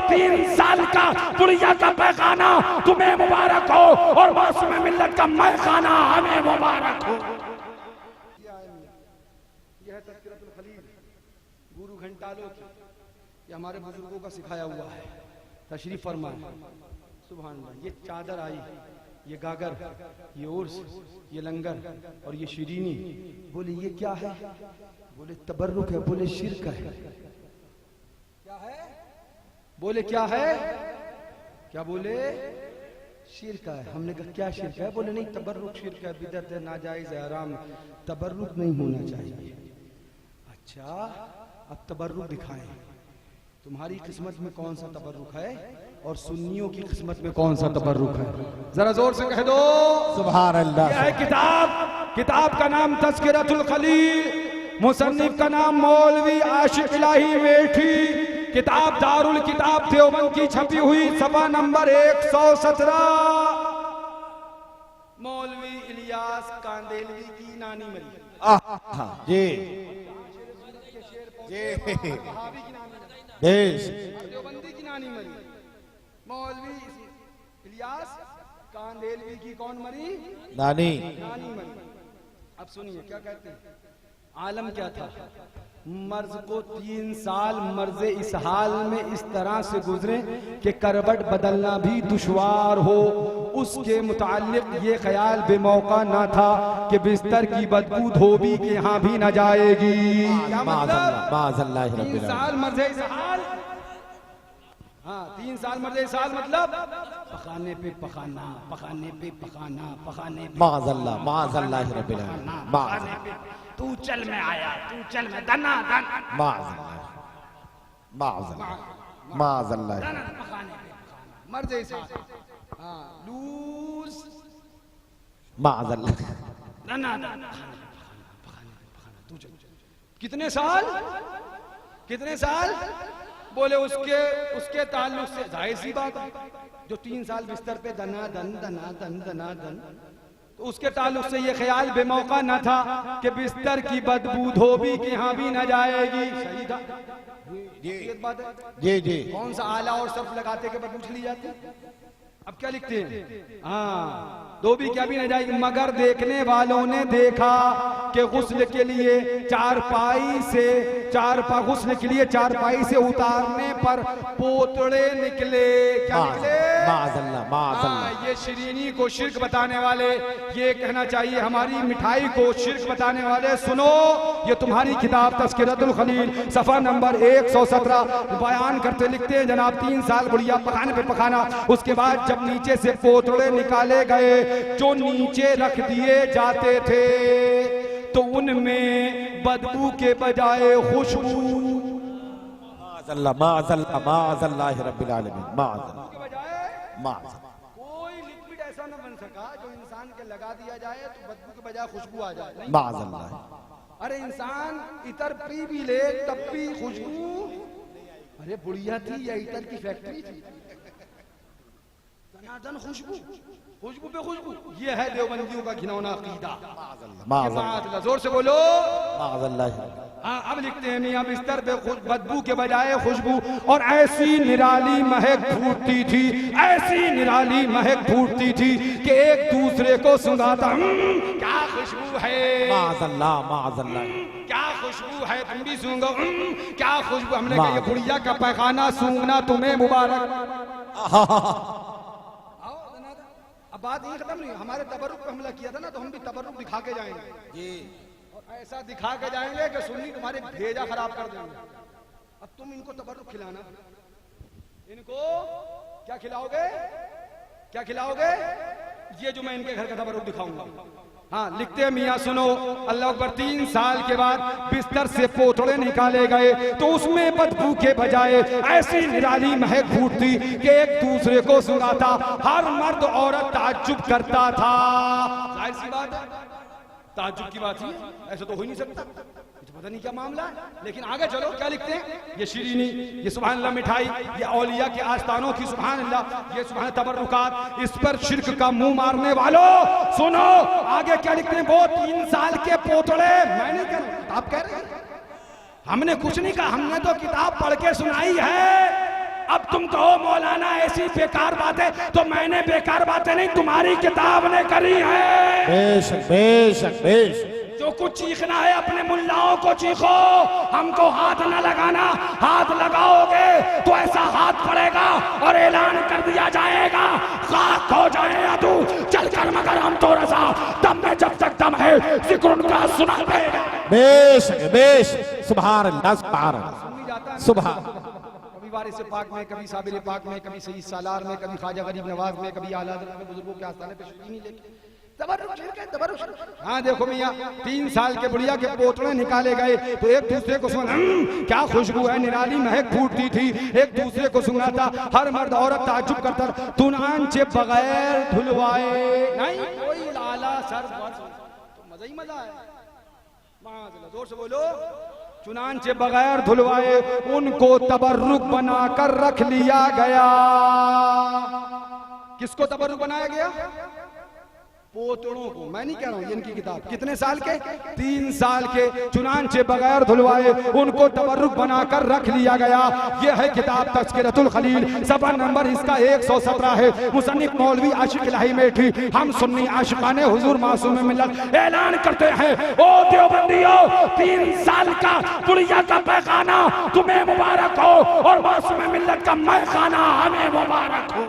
3 साल का बुढ़िया का पैखाना तुम्हें मुबारक हो और मासूम मिल्लत का मैखाना हमें मुबारक हो। यह तज़किरतुल खलील गुरु घंटालों की, ये हमारे बुजुर्गों का सिखाया हुआ है। तशरीफ फरमाए। सुभान अल्लाह। ये चादर आई, ये गागर, ये उर्स, ये लंगर और ये शीरीनी। बोले ये क्या है? बोले तबर्रुक है। बोले शिरक है। क्या है? बोले क्या है? क्या बोले? शिरक है। हमने कहा क्या शिरक है? बोले नहीं तबर्रुक शिरक है, बिदअत है, नाजायज है, हराम, तबर्रुक नहीं होना चाहिए। अच्छा अब तबर्रुक दिखाएं। तुम्हारी किस्मत में कौन सा तबर्रुक है और सुन्नियों की किस्मत में कौन सा तबर्रुक है? जरा जोर से कह दो सुभान अल्लाह। यह है किताब का नाम तज़किरतुल खलील, मुसन्निफ का नाम मौलवी आशिक इलाही मेठी, किताब दारुल किताब देवबंद की छपी हुई, सफा नंबर 117। मौलवी इलियास कांदेलवी की नानी मरी। जी देवबंदी की नानी मरी। मौलवी इलियास कांदेलवी की कौन मरी? नानी मरी। अब सुनिए क्या कहते हैं। आलम क्या था? मर्ज को 3 साल मर्ज इस हाल में इस तरह से गुजरे कि करवट बदलना भी दुश्वार हो। उसके मुताल्लिक ये ख्याल बेमौका ना था कि बिस्तर की बदबू धोबी के यहाँ भी न जाएगी। क्या मतलब? 3 साल मर्ज इस हाल। हाँ 3 साल मर्ज इस हाल मतलब पखाने पे पखाना, पखाने पे पखाना, पखाने पे माज़अल्लाह रब्बिल आलमीन। तू चल में आया, तू चल में दना दन, माज़अल्लाह मर्ज इस हाल। हाँ लूज माज़अल्लाह दना दन। तू चल। कितने साल? कितने साल? बोले उसके ताल्लुक से जाहिर सी बात है, जो 3 साल बिस्तर पे दना दन, तो उसके ताल्लुक से ये ख्याल बेमौका न था कि बिस्तर की बदबू धोबी के यहाँ भी न जाएगी। सही था ये बात है। जी कौन सा आला और सर्फ लगाते के बदबू चली जाती? अब क्या लिखते हैं? हाँ धोबी क्या भी न जाएगी। मगर देखने वालों ने देखा कि गुस्ल के लिए गुस्ल के लिए चारपाई से उतारने पर पोतड़े निकले। क्या निकले? माज़अल्लाह। ये शिरीनी को शिर्क बताने वाले, ये कहना चाहिए हमारी मिठाई को शिर्क बताने वाले, सुनो ये तुम्हारी किताब तज़किरतुल खलील सफा नंबर 117 बयान करते लिखते हैं जनाब 3 साल बुढ़िया पकाने पे पकाना। उसके बाद जब नीचे से पोतड़े निकाले गए जो नीचे रख दिए जाते थे तो उनमें बदबू के बजाय खुशबू। माज़अल्लाह रब्बिल आलमीन। कोई लिक्विड ऐसा न बन सका जो इंसान के लगा दिया जाए तो बदबू के बजाय खुशबू आ जाए। माज़अल्लाह। अरे इंसान इतर पी भी ले तब भी खुशबू। अरे बुढ़िया थी या इतर की फैक्ट्री थी? दनादन खुशबू, खुशबू पे खुशबू। ये है देवबंदियों का घिनौना अकीदा। जोर से बोलो माज़अल्लाह। हाँ अब लिखते हैं मियां बिस्तर पे बदबू के बजाय खुशबू और ऐसी निराली महक फूटती थी, ऐसी निराली महक फूटती थी कि एक दूसरे को सुंघाता। क्या खुशबू है? माज़अल्लाह। क्या खुशबू है? तुम भी सूंघो। क्या खुशबू? हमने कहा ये बुढ़िया का पैखाना सूंघना तुम्हें मुबारक। अब बात ये खत्म नहीं। हमारे तबर्रुक पे हमला किया था ना, तो हम भी तबर्रुक दिखा के जाएंगे और ऐसा दिखा के जाएंगे कि सुन्नी तुम्हारे भेजा खराब कर देंगे। अब तुम इनको तबर्रुक खिलाना, इनको क्या खिलाओगे? क्या खिलाओगे? ये जो मैं इनके घर का तबर्रुक दिखाऊंगा। हाँ लिखते हैं मियाँ सुनो अल्लाह अकबर। 3 साल के बाद बिस्तर से पोतड़े निकाले गए तो उसमें बदबू के बजाय ऐसी निराली महक फूटती कि एक दूसरे को सुंघाता। हर मर्द औरत ताज्जुब करता था। जाहिर सी बात है, ताज्जुब की बात है, ऐसा तो हो ही नहीं सकता। पता नहीं क्या मामला है। लेकिन आगे चलो क्या लिखते हैं। ये शीरीनी, ये सुभान अल्लाह मिठाई, ये औलिया के आस्थानों की सुभान अल्लाह, ये सुभान तबर्रुकात, इस पर शिर्क का मुंह मारने वालों सुनो आगे क्या लिखते हैं। वो 3 साल के पोतड़े, मैं नहीं कह रहा, आप कह रहे हैं। हमने कुछ नहीं कहा, हमने तो किताब पढ़ के सुनाई है। अब तुम कहो मौलाना ऐसी बेकार बातें, तो मैंने बेकार बातें नहीं, तुम्हारी किताब ने करी है। बेशक बेशक बेशक। जो कुछ चीखना है अपने मुल्लाओं को चीखो, हमको हाथ न लगाना। हाथ लगाओगे तो ऐसा हाथ पड़ेगा और ऐलान कर दिया जाएगा, खाक हो जाए या तू चल कर, मगर हम तो रसा दम में जब तक दम है जिक्र उनका सुना देगा। बेशक बेशक। सुभान अल्लाह सुभान अल्लाह सुभान। कभी वारिस पाक में, कभी साबिर पाक में, कभी सईद सालार में, कभी ख्वाजा गरीब नवाज में, कभी आला हज़रत में, बुजुर्गों के आस्थाने पे शकीनी लेके हाँ देखो मियाँ, 3 साल के बुढ़िया के पोतड़े निकाले गए तो एक दूसरे को सुना, क्या खुशबू है, निराली महक फूटती थी। एक दूसरे को सुना था, हर मर्द औरत ताज्जुब करता, तुनांचे बगैर धुलवाए नहीं कोई लाला सर तो मजा ही मजा है। जोर से बोलो। चुनांचे बगैर धुलवाए उनको तबर्रुक बनाकर रख लिया गया। किसको तबर्रुक बनाया गया? पोतड़ों को। मैं नहीं कह रहा हूं, ये इनकी किताब। कितने साल के? 3 साल के। चुनांचे बगैर धुलवाए उनको तबर्रुक बनाकर रख लिया गया। ये है किताब तज़किरतुल खलील, सफ़ा नंबर इसका 117 है। मुसन्निफ मौलवी आशिक इलाही मेठी। हम सुन्नी आशिकाने हुजूर मासूम मिल्लत ऐलान करते हैं, ओ देवबंदियों, 3 साल का बुढ़िया का पैखाना तुम्हें मुबारक हो और मासूम मिल्लत का मैखाना हमें मुबारक हो।